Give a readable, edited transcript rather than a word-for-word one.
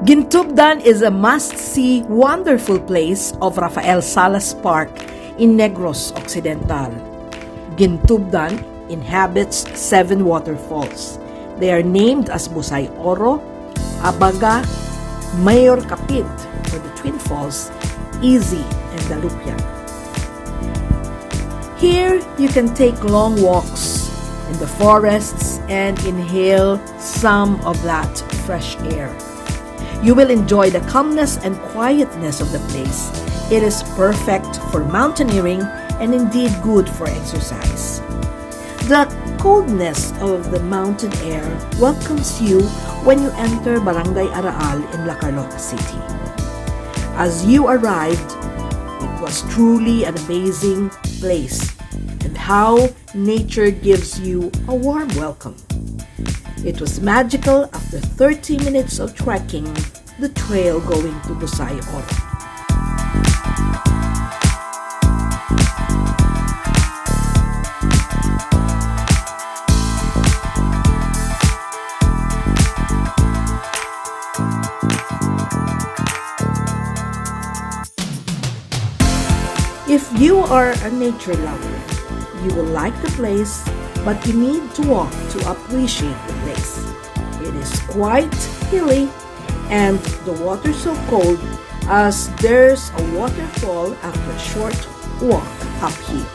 Guintubdan is a must-see, wonderful place of Rafael Salas Park in Negros Occidental. Guintubdan inhabits 7 waterfalls. They are named as Busay Oro, Abaga, Mayor Kapit for the Twin Falls, Easy, and Dalupian. Here, you can take long walks in the forests and inhale some of that fresh air. You will enjoy the calmness and quietness of the place. It is perfect for mountaineering and indeed good for exercise. The coldness of the mountain air welcomes you when you enter Barangay Araal in La Carlota City. As you arrived, it was truly an amazing place, and how nature gives you a warm welcome. It was magical after 30 minutes of trekking the trail going to Busay Oro. If you are a nature lover, you will like the place, but you need to walk to appreciate the place. It is quite hilly and the water so cold as there's a waterfall after a short walk uphill.